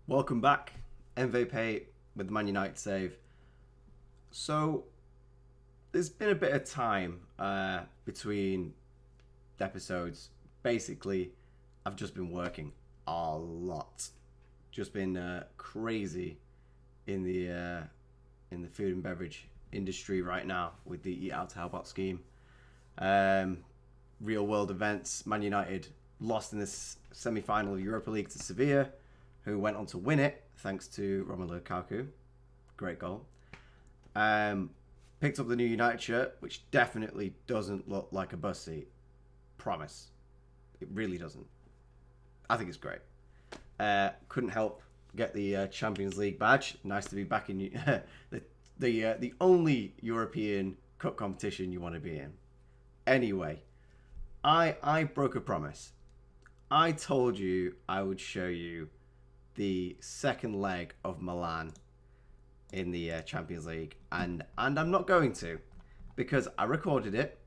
Welcome back, MVP with the Man United save. So, there's been a bit of time between episodes. Basically, I've just been working a lot. Just been crazy in the food and beverage industry right now with the Eat Out to Help Out scheme. Real world events. Man United lost in this semi-final of Europa League to Sevilla, who went on to win it thanks to Romelu Lukaku. Great goal. Picked up the new United shirt, which definitely doesn't look like a bus seat. Promise. It really doesn't. I think it's great. Couldn't help get the Champions League badge. Nice to be back in the only European Cup competition you want to be in. Anyway, I broke a promise. I told you I would show you the second leg of Milan in the Champions League, and I'm not going to, because I recorded it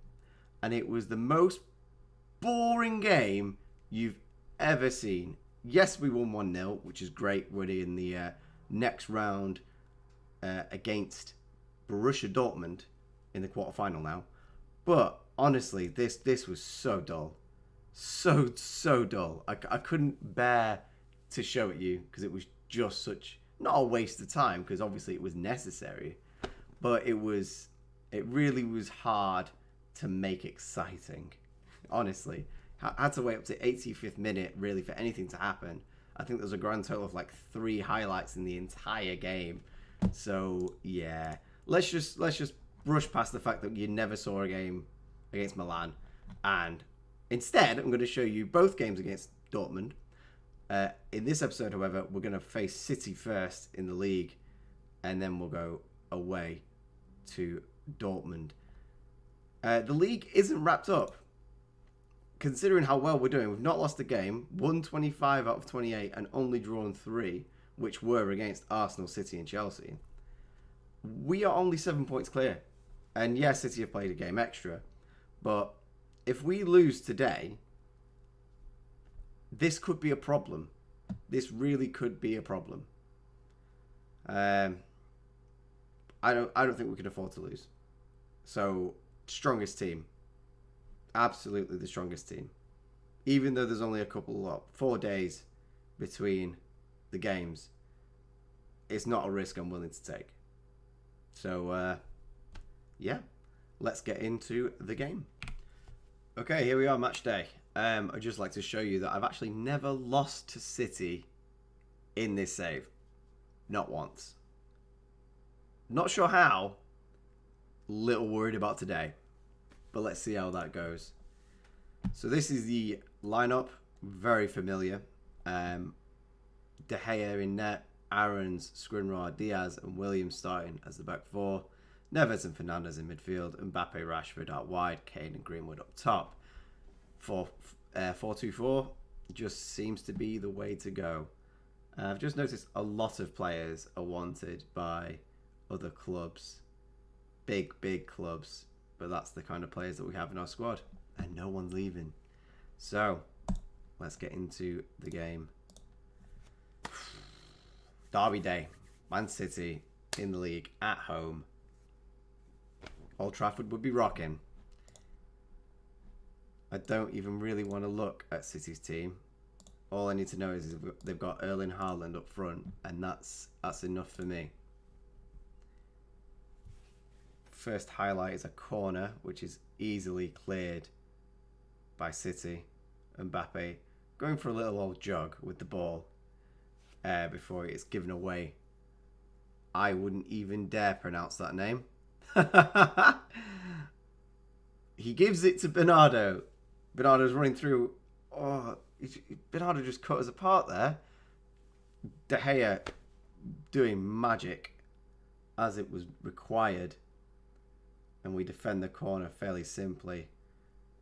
and it was the most boring game you've ever seen. Yes, we won 1-0, which is great. We're in the next round against Borussia Dortmund in the quarterfinal now. But honestly, this was so dull. So dull. I couldn't bear to show it you because it was just such, not a waste of time, because obviously it was necessary, but it really was hard to make exciting. Honestly, I had to wait up to 85th minute really for anything to happen. I think there's a grand total of like 3 highlights in the entire game. So yeah, let's just brush past the fact that you never saw a game against Milan, and instead I'm going to show you both games against Dortmund. In this episode, however, we're going to face City first in the league, and then we'll go away to Dortmund. The league isn't wrapped up. Considering how well we're doing, we've not lost a game, won 25 out of 28, and only drawn 3, which were against Arsenal, City, and Chelsea. We are only 7 points clear. And yes, City have played a game extra, but if we lose today, this could be a problem. This really could be a problem. I don't think we can afford to lose. So, strongest team. Absolutely the strongest team. Even though there's only 4 days between the games, it's not a risk I'm willing to take. So, yeah, let's get into the game. Okay, here we are, match day. I'd just like to show you that I've actually never lost to City in this save. Not once. Not sure how. Little worried about today. But let's see how that goes. So this is the lineup. Very familiar. De Gea in net. Aarons, Skriniar, Diaz and Williams starting as the back four. Neves and Fernandes in midfield. Mbappe, Rashford out wide. Kane and Greenwood up top. 4-2-4 just seems to be the way to go. I've just noticed a lot of players are wanted by other clubs. Big clubs. But that's the kind of players that we have in our squad. And no one's leaving. So, let's get into the game. Derby day. Man City in the league at home. Old Trafford would be rocking. I don't even really want to look at City's team. All I need to know is they've got Erling Haaland up front, and that's enough for me. First highlight is a corner, which is easily cleared by City. Mbappe going for a little old jog with the ball before it's given away. I wouldn't even dare pronounce that name. He gives it to Bernardo. Bernardo's running through. Oh, Bernardo just cut us apart there. De Gea doing magic as it was required. And we defend the corner fairly simply.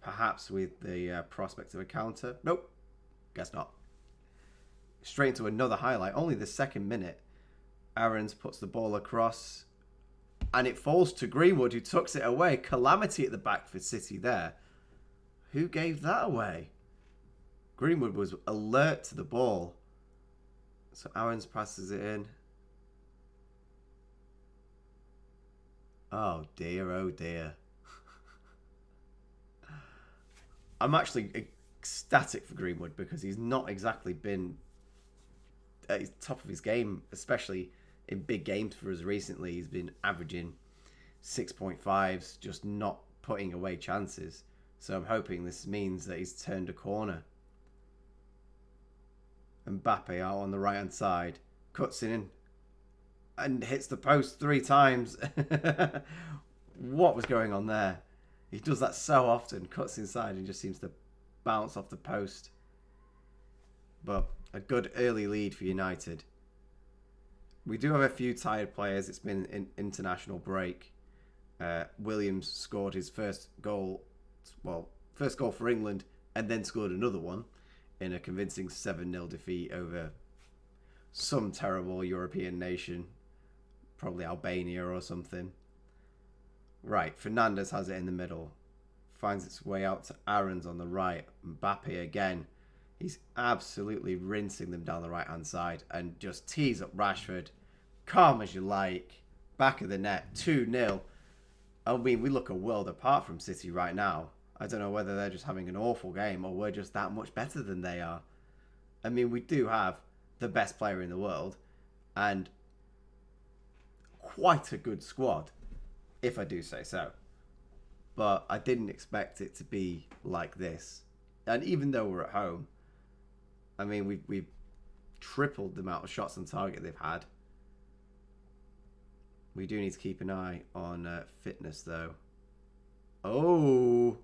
Perhaps with the prospect of a counter. Nope. Guess not. Straight into another highlight. Only the second minute. Aarons puts the ball across. And it falls to Greenwood, who tucks it away. Calamity at the back for City there. Who gave that away? Greenwood was alert to the ball. So Aarons passes it in. Oh dear, oh dear. I'm actually ecstatic for Greenwood because he's not exactly been at the top of his game, especially in big games for us recently. He's been averaging 6.5s, just not putting away chances. So I'm hoping this means that he's turned a corner. Mbappe out on the right hand side, cuts in and hits the post 3 times. What was going on there? He does that so often, cuts inside and just seems to bounce off the post. But a good early lead for United. We do have a few tired players. It's been an international break. Williams scored his first goal for England and then scored another one in a convincing 7-0 defeat over some terrible European nation, probably Albania or something. Right, Fernandes has it in the middle, finds its way out to Aarons on the right. Mbappe again, he's absolutely rinsing them down the right hand side and just tees up Rashford, calm as you like, back of the net, 2-0. I mean, we look a world apart from City right now. I don't know whether they're just having an awful game or we're just that much better than they are. I mean, we do have the best player in the world and quite a good squad, if I do say so. But I didn't expect it to be like this. And even though we're at home, I mean, we've tripled the amount of shots on target they've had. We do need to keep an eye on fitness, though. Oh,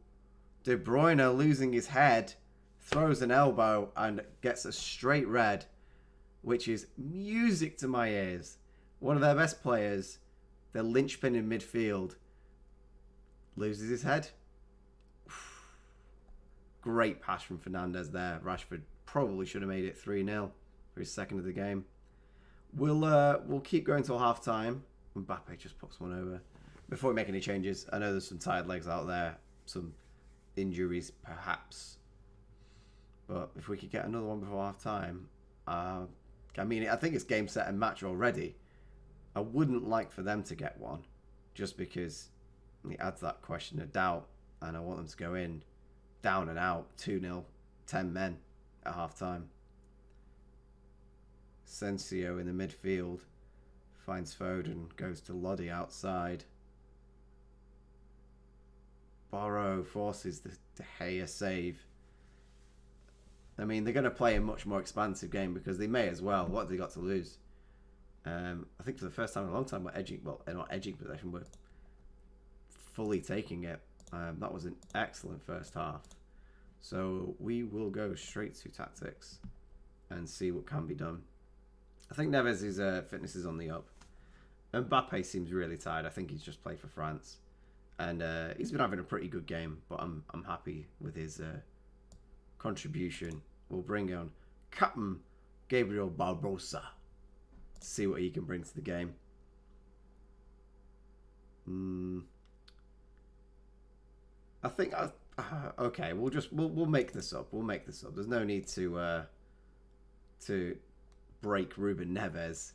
De Bruyne losing his head, throws an elbow and gets a straight red, which is music to my ears. One of their best players, their linchpin in midfield, loses his head. Great pass from Fernandes there. Rashford probably should have made it 3-0 for his second of the game. We'll keep going till half time. Mbappe just puts one over. Before we make any changes, I know there's some tired legs out there, some injuries perhaps. But if we could get another one before half time, I mean, I think it's game, set and match already. I wouldn't like for them to get one, just because it adds that question of doubt, and I want them to go in down and out, 2-0, 10 men at half time. Sensio in the midfield finds Foden, goes to Lodi outside. Borrow forces the De Gea save. I mean, they're going to play a much more expansive game because they may as well. What have they got to lose? I think for the first time in a long time, we're edging. Well, they're not edging possession. We're fully taking it. That was an excellent first half. So we will go straight to tactics and see what can be done. I think Neves' fitness is on the up. Mbappe seems really tired. I think he's just played for France. And he's been having a pretty good game, but I'm happy with his contribution. We'll bring on Captain Gabriel Barbosa to see what he can bring to the game. I think okay. We'll make this up. We'll make this up. There's no need to break Ruben Neves,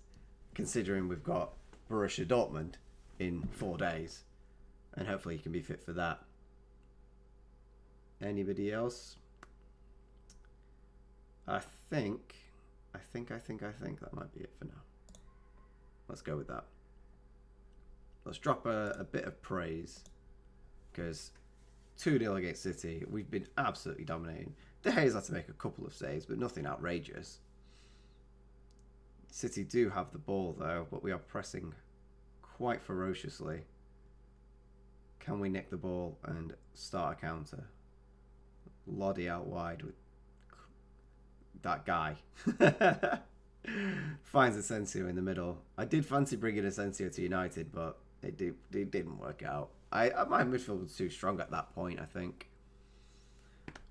considering we've got Borussia Dortmund in 4 days, and hopefully he can be fit for that. Anybody else? I think that might be it for now. Let's go with that. Let's drop a bit of praise, because 2-0 against City, we've been absolutely dominating. De Gea's had to make a couple of saves, but nothing outrageous. City do have the ball though, but we are pressing quite ferociously. Can we nick the ball and start a counter? Lodi out wide with that guy. Finds Asensio in the middle. I did fancy bringing Asensio to United, but it didn't work out. My midfield was too strong at that point, I think.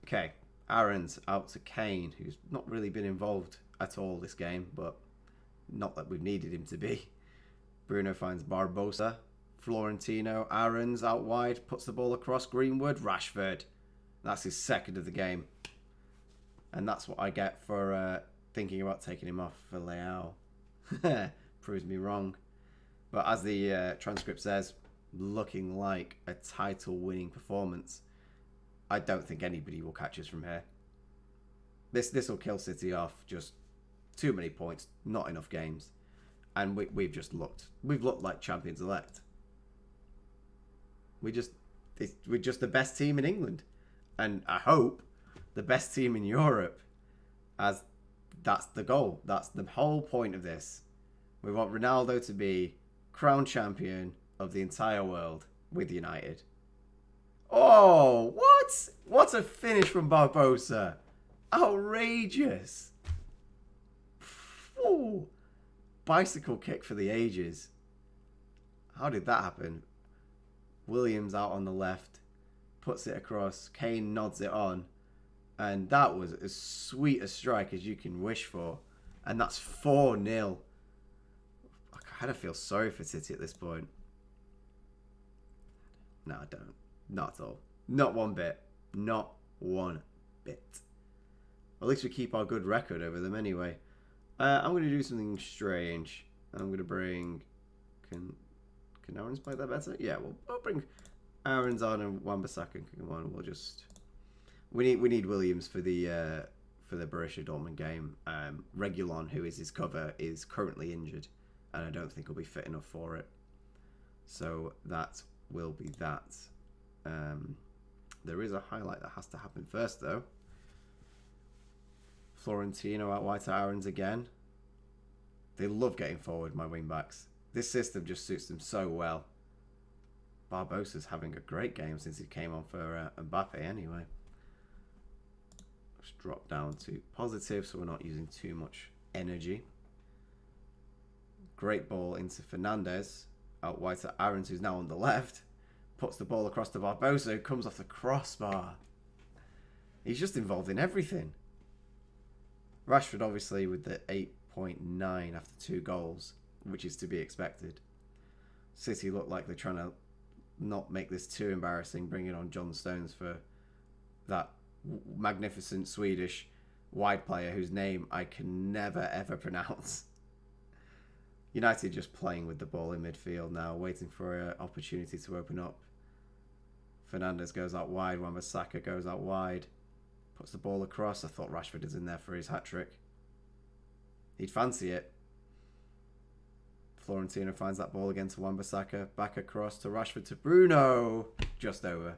Okay, Aarons out to Kane, who's not really been involved at all this game, but not that we've needed him to be. Bruno finds Barbosa. Florentino, Aarons out wide, puts the ball across. Greenwood, Rashford. That's his second of the game. And that's what I get for thinking about taking him off for Leao. Proves me wrong. But as the transcript says, looking like a title-winning performance. I don't think anybody will catch us from here. This will kill City off. Just too many points, not enough games, and we've looked like champions elect. We're just the best team in England, and I hope the best team in Europe, as that's the goal. That's the whole point of this. We want Ronaldo to be crowned champion of the entire world with United. Oh, what? What a finish from Barbosa. Outrageous. Ooh. Bicycle kick for the ages. How did that happen? Williams out on the left, puts it across, Kane nods it on, and that was as sweet a strike as you can wish for. And that's 4-0. I kind of feel sorry for City at this point. No, I don't. Not at all. Not one bit. Not one bit. At least we keep our good record over them anyway. I'm going to do something strange. I'm going to bring... Can Aaron's play that better? Yeah, I'll bring Aaron's on and Wan-Bissaka can come on. We'll just... We need Williams for the Borussia Dortmund game. Reguilon, who is his cover, is currently injured, and I don't think he'll be fit enough for it. So that will be that. There is a highlight that has to happen first, though. Florentino out wide to Aaron's again. They love getting forward, my wing-backs. This system just suits them so well. Barbosa's having a great game since he came on for Mbappe anyway. Let's drop down to positive so we're not using too much energy. Great ball into Fernandes. Out wide to Aaron's, who's now on the left. Puts the ball across to Barbosa, who comes off the crossbar. He's just involved in everything. Rashford, obviously, with the 8.9 after 2 goals, which is to be expected. City look like they're trying to not make this too embarrassing, bringing on John Stones for that magnificent Swedish wide player whose name I can never, ever pronounce. United just playing with the ball in midfield now, waiting for an opportunity to open up. Fernandes goes out wide. Wan-Bissaka goes out wide. Puts the ball across. I thought Rashford is in there for his hat-trick. He'd fancy it. Florentino finds that ball again to Wan-Bissaka. Back across to Rashford to Bruno. Just over.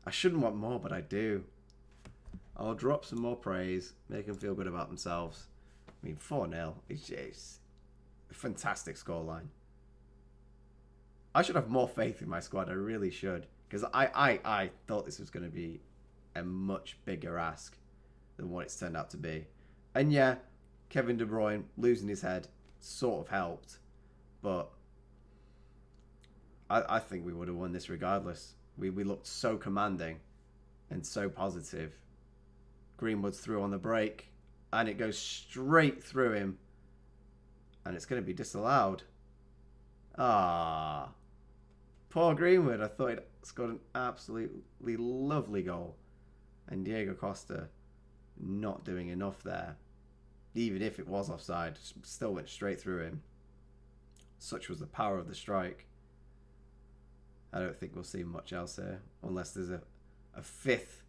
I shouldn't want more, but I do. I'll drop some more praise. Make them feel good about themselves. I mean, 4-0. It's a fantastic scoreline. I should have more faith in my squad. I really should. Because I thought this was going to be a much bigger ask than what it's turned out to be. And yeah, Kevin De Bruyne losing his head sort of helped. But I think we would have won this regardless. We looked so commanding and so positive. Greenwood's through on the break. And it goes straight through him. And it's going to be disallowed. Ah. Poor Greenwood. I thought he'd scored an absolutely lovely goal. And Diego Costa not doing enough there. Even if it was offside, still went straight through him. Such was the power of the strike. I don't think we'll see much else here. Unless there's a fifth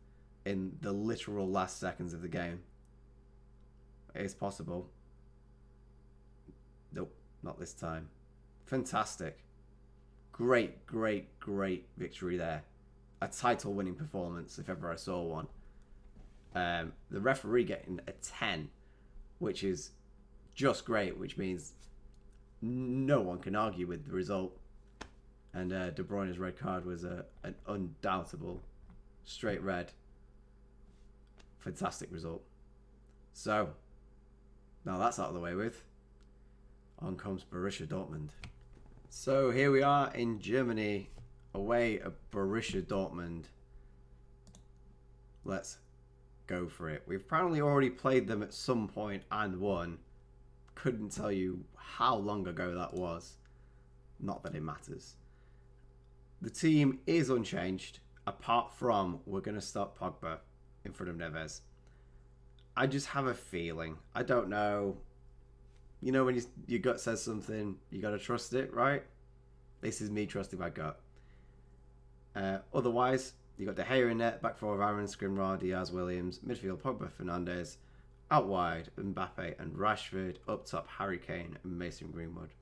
in the literal last seconds of the game. It is possible. Nope, not this time. Fantastic. Great, great, great victory there. A title-winning performance, if ever I saw one. The referee getting a 10, which is just great, which means no one can argue with the result. And De Bruyne's red card was an undoubtable straight red. Fantastic result. So, now that's out of the way with. On comes Borussia Dortmund. So here we are in Germany, away at Borussia Dortmund. Let's go for it. We've apparently already played them at some point and won. Couldn't tell you how long ago that was. Not that it matters. The team is unchanged, apart from we're going to start Pogba in front of Neves. I just have a feeling. I don't know. You know when your gut says something, you got to trust it, right? This is me trusting my gut. Otherwise, you got De Gea in net, back four of Aaron, Skriniar, Diaz, Williams, midfield Pogba, Fernandes, out wide Mbappe and Rashford, up top Harry Kane and Mason Greenwood.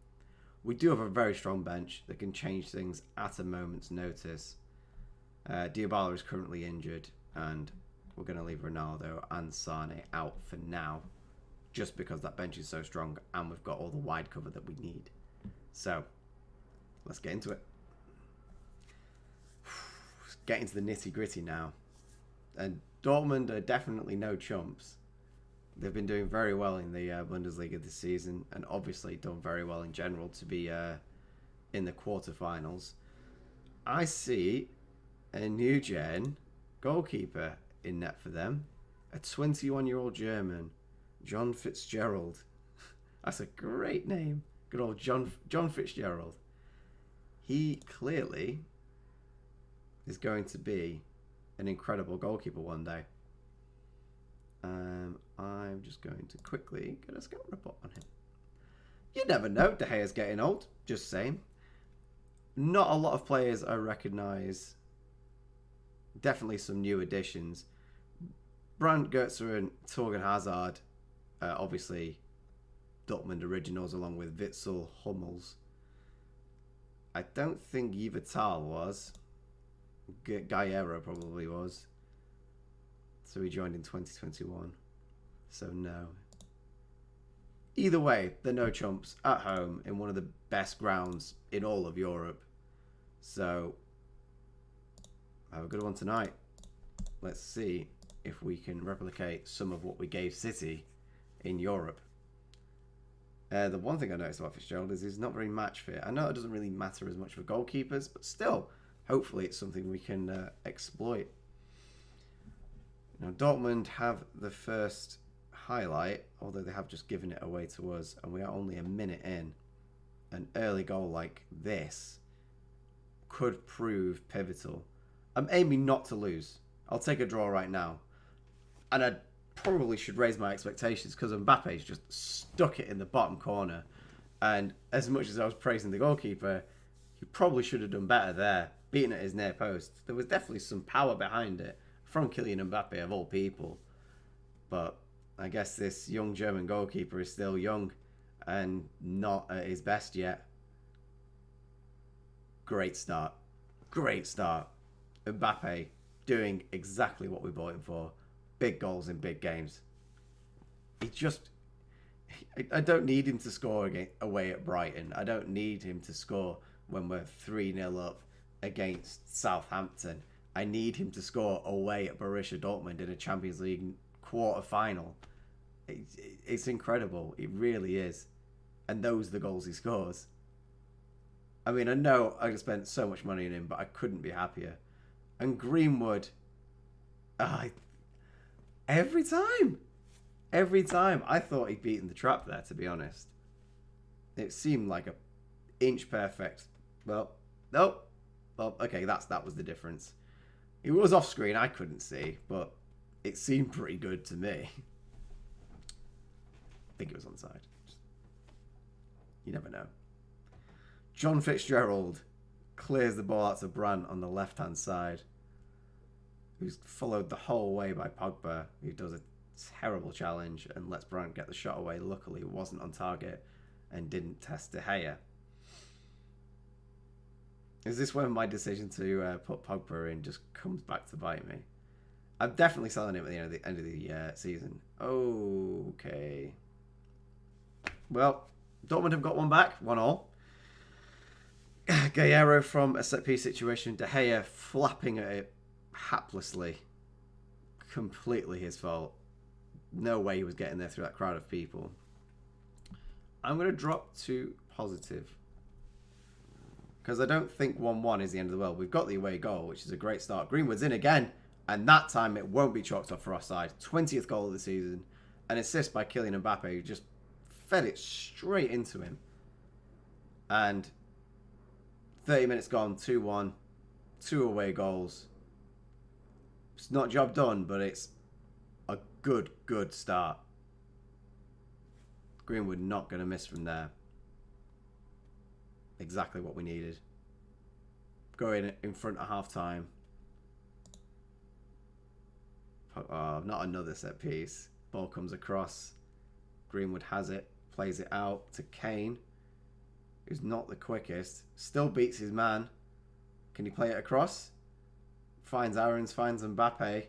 We do have a very strong bench that can change things at a moment's notice. Dybala is currently injured, and we're going to leave Ronaldo and Sane out for now, just because that bench is so strong and we've got all the wide cover that we need. So, let's get into it. Get into the nitty gritty now. And Dortmund are definitely no chumps. They've been doing very well in the Bundesliga this season, and obviously done very well in general to be in the quarterfinals. I see a new gen goalkeeper in net for them, a 21-year-old German, John Fitzgerald. That's a great name. Good old John Fitzgerald. He clearly is going to be an incredible goalkeeper one day. I'm just going to quickly get a scout report on him. You never know, De Gea's getting old, just saying. Not a lot of players I recognise. Definitely some new additions. Brandt, Goetze and Torgan Hazard, obviously Dortmund originals along with Witsel, Hummels. I don't think Yivital was. Gallardo probably was. So he joined in 2021. So no. Either way, they're no chumps at home in one of the best grounds in all of Europe. So have a good one tonight. Let's see if we can replicate some of what we gave City in Europe. The one thing I noticed about Fitzgerald is he's not very match fit. I know it doesn't really matter as much for goalkeepers, but still, hopefully it's something we can exploit. Now, Dortmund have the first highlight, although they have just given it away to us, and we are only a minute in. An early goal like this could prove pivotal. I'm aiming not to lose. I'll take a draw right now. And I probably should raise my expectations because Mbappe's just stuck it in the bottom corner. And as much as I was praising the goalkeeper, he probably should have done better there, beating at his near post. There was definitely some power behind it from Kylian Mbappe, of all people. But I guess this young German goalkeeper is still young and not at his best yet. Great start. Great start. Mbappe doing exactly what we bought him for. Big goals in big games. I don't need him to score away at Brighton. I don't need him to score when we're 3-0 up against Southampton. I need him to score away at Borussia Dortmund in a Champions League quarter-final. It's incredible. It really is. And those are the goals he scores. I mean, I know I spent so much money on him, but I couldn't be happier. And Greenwood, every time, I thought he'd beaten the trap there, to be honest. It seemed like a inch perfect. Well, nope. Well, okay, that was the difference. It was off screen, I couldn't see, but it seemed pretty good to me. I think it was onside. You never know. John Fitzgerald clears the ball out to Brandt on the left-hand side, who's followed the whole way by Pogba, who does a terrible challenge and lets Brandt get the shot away. Luckily, it wasn't on target and didn't test De Gea. Is this when my decision to put Pogba in just comes back to bite me? I'm definitely selling him at the end of the season. Okay. Well, Dortmund have got one back, 1-1. Gallardo from a set-piece situation. De Gea flapping at it haplessly. Completely his fault. No way he was getting there through that crowd of people. I'm going to drop to positive. Because I don't think 1-1 is the end of the world. We've got the away goal, which is a great start. Greenwood's in again. And that time it won't be chalked off for offside. 20th goal of the season. An assist by Kylian Mbappe, who just fed it straight into him. And 30 minutes gone, 2-1. 2 away goals. It's not job done, but it's a Good start. Greenwood not going to miss from there. Exactly what we needed. Going in front at half-time. Oh, not another set piece. Ball comes across. Greenwood has it. Plays it out to Kane, who's not the quickest. Still beats his man. Can he play it across? Finds Aarons, finds Mbappe.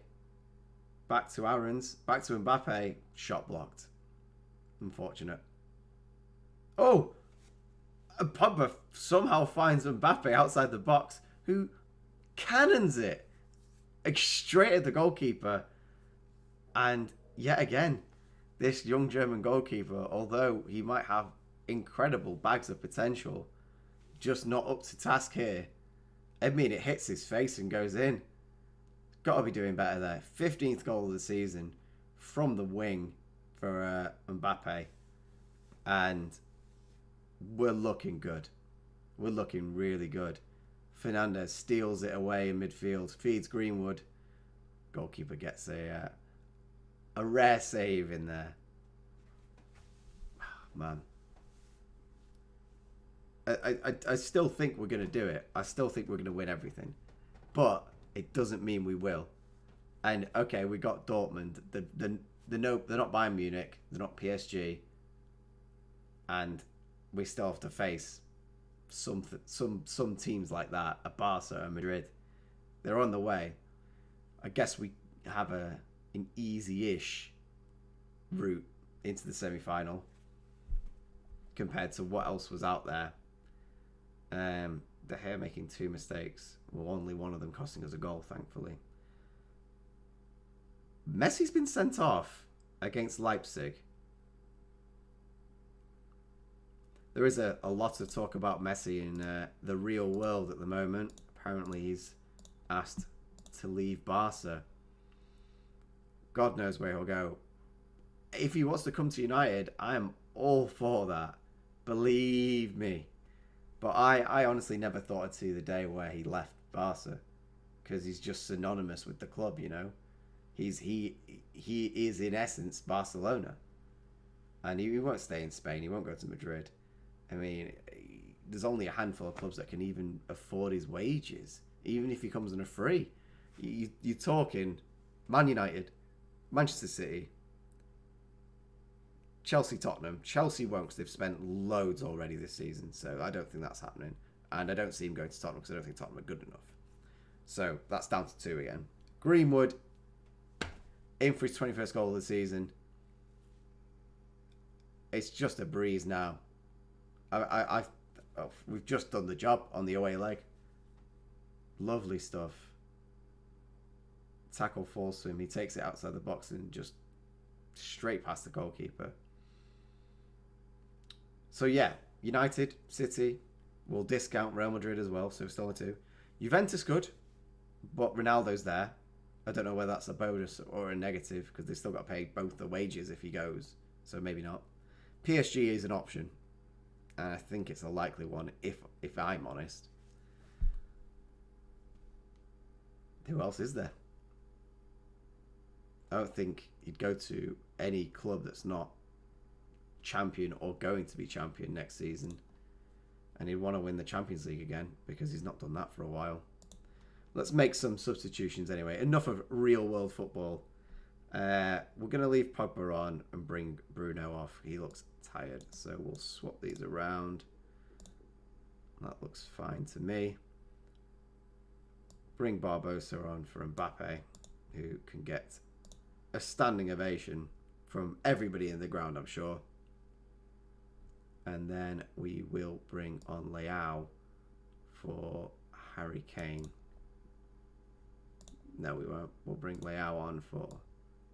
Back to Aarons. Back to Mbappe. Shot blocked. Unfortunate. Oh! Pogba somehow finds Mbappe outside the box, who cannons it straight at the goalkeeper. And yet again, this young German goalkeeper, although he might have incredible bags of potential, just not up to task here. I mean, it hits his face and goes in. Got to be doing better there. 15th goal of the season from the wing for Mbappe. And we're looking good. We're looking really good. Fernandez steals it away in midfield, feeds Greenwood. Goalkeeper gets a rare save in there. Man. I still think we're going to do it. I still think we're going to win everything. But it doesn't mean we will. And, okay, we got Dortmund. They're not Bayern Munich. They're not PSG. And we still have to face some teams like that, a Barca and Madrid. They're on the way. I guess we have an easy-ish route into the semi-final compared to what else was out there. De Gea making 2 mistakes. Well, only one of them costing us a goal, thankfully. Messi's been sent off against Leipzig. There is a lot of talk about Messi in the real world at the moment. Apparently he's asked to leave Barca. God knows where he'll go. If he wants to come to United, I am all for that. Believe me. But I honestly never thought I'd see the day where he left Barca. Because he's just synonymous with the club, you know. He is in essence Barcelona. And he won't stay in Spain. He won't go to Madrid. I mean, there's only a handful of clubs that can even afford his wages, even if he comes on a free. You're talking Man United, Manchester City, Chelsea, Tottenham. Chelsea won't because they've spent loads already this season, so I don't think that's happening. And I don't see him going to Tottenham because I don't think Tottenham are good enough. So that's down to 2 again. Greenwood, in for his 21st goal of the season. It's just a breeze now. We've just done the job on the away leg. Lovely stuff. Tackle falls to him. He takes it outside the box and just straight past the goalkeeper. So yeah, United, City, we'll discount Real Madrid as well, so still 2. Juventus good, but Ronaldo's there. I don't know whether that's a bonus or a negative because they've still got to pay both the wages if he goes, so maybe not. PSG is an option. And I think it's a likely one, if I'm honest. Who else is there? I don't think he'd go to any club that's not champion or going to be champion next season. And he'd want to win the Champions League again because he's not done that for a while. Let's make some substitutions anyway. Enough of real world football. We're going to leave Pogba on and bring Bruno off. He looks tired, so we'll swap these around. That looks fine to me. Bring Barbosa on for Mbappe, who can get a standing ovation from everybody in the ground, I'm sure. And then we will bring on Leao for Harry Kane. No, we won't. We'll bring Leao on for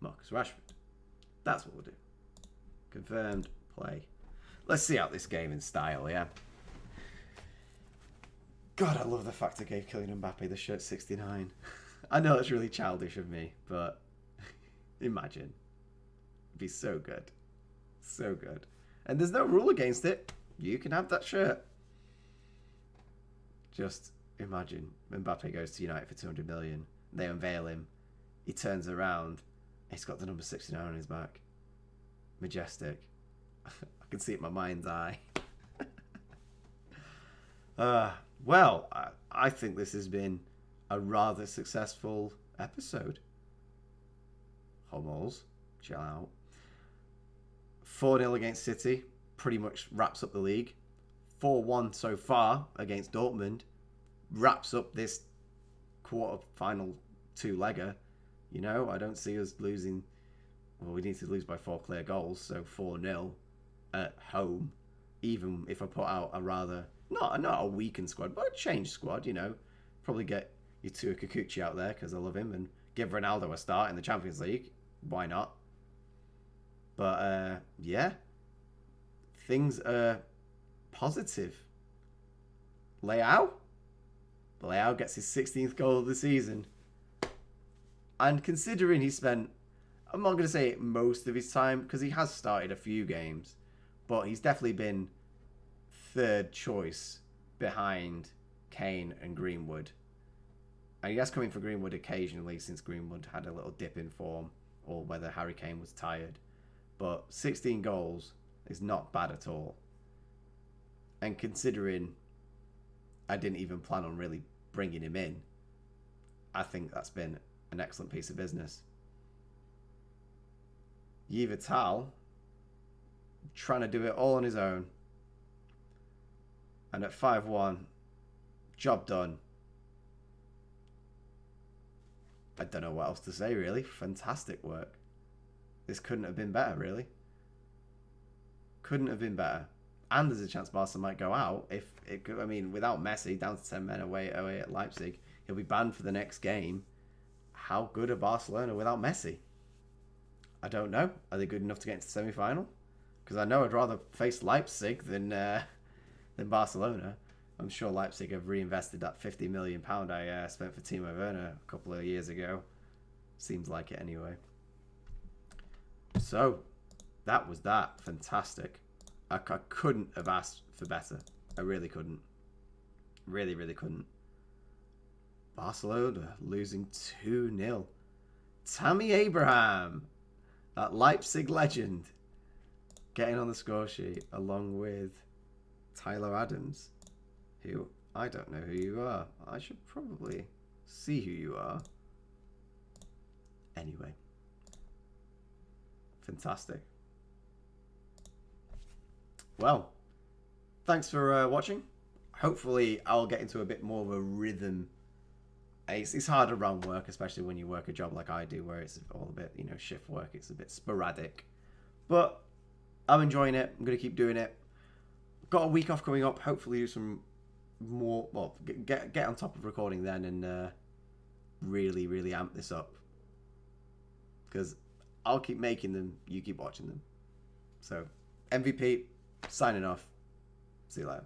Marcus Rashford. That's what we'll do. Confirmed. Play. Let's see out this game in style, yeah? God, I love the fact I gave Kylian Mbappe the shirt 69. I know it's really childish of me, but imagine. It'd be so good. So good. And there's no rule against it. You can have that shirt. Just imagine Mbappe goes to United for 200 million. They unveil him. He turns around He's got the number 69 on his back. Majestic. I can see it in my mind's eye. Well, I think this has been a rather successful episode. Hummels, chill out. 4-0 against City, pretty much wraps up the league. 4-1 so far against Dortmund, wraps up this quarter-final two-legger. You know, I don't see us losing. Well, we need to lose by 4 clear goals, so 4-0 at home. Even if I put out a rather, not a weakened squad, but a changed squad, you know. Probably get your Tua Kikuchi out there because I love him, and give Ronaldo a start in the Champions League. Why not? But, yeah. Things are positive. Leao gets his 16th goal of the season. And considering he spent, I'm not going to say most of his time, because he has started a few games, but he's definitely been third choice behind Kane and Greenwood. And he has come in for Greenwood occasionally since Greenwood had a little dip in form, or whether Harry Kane was tired. But 16 goals is not bad at all. And considering I didn't even plan on really bringing him in, I think that's been an excellent piece of business. Vital trying to do it all on his own. And at 5-1, job done. I don't know what else to say, really. Fantastic work. This couldn't have been better, really. Couldn't have been better. And there's a chance Barca might go out. If it could, I mean, without Messi, down to 10 men away at Leipzig, he'll be banned for the next game. How good are Barcelona without Messi? I don't know. Are they good enough to get into the semi-final? Because I know I'd rather face Leipzig than Barcelona. I'm sure Leipzig have reinvested that £50 million I spent for Timo Werner a couple of years ago. Seems like it anyway. So, that was that. Fantastic. I couldn't have asked for better. I really couldn't. Really, really couldn't. Barcelona losing 2-0. Tammy Abraham, that Leipzig legend, getting on the score sheet along with Tyler Adams, who I don't know who you are. I should probably see who you are. Anyway. Fantastic. Well, thanks for watching. Hopefully I'll get into a bit more of a rhythm. It's hard around work, especially when you work a job like I do, where it's all a bit, you know, shift work. It's a bit sporadic. But I'm enjoying it. I'm going to keep doing it. Got a week off coming up. Hopefully do some more, well, get on top of recording then and really, really amp this up. Because I'll keep making them, you keep watching them. So, MVP, signing off. See you later.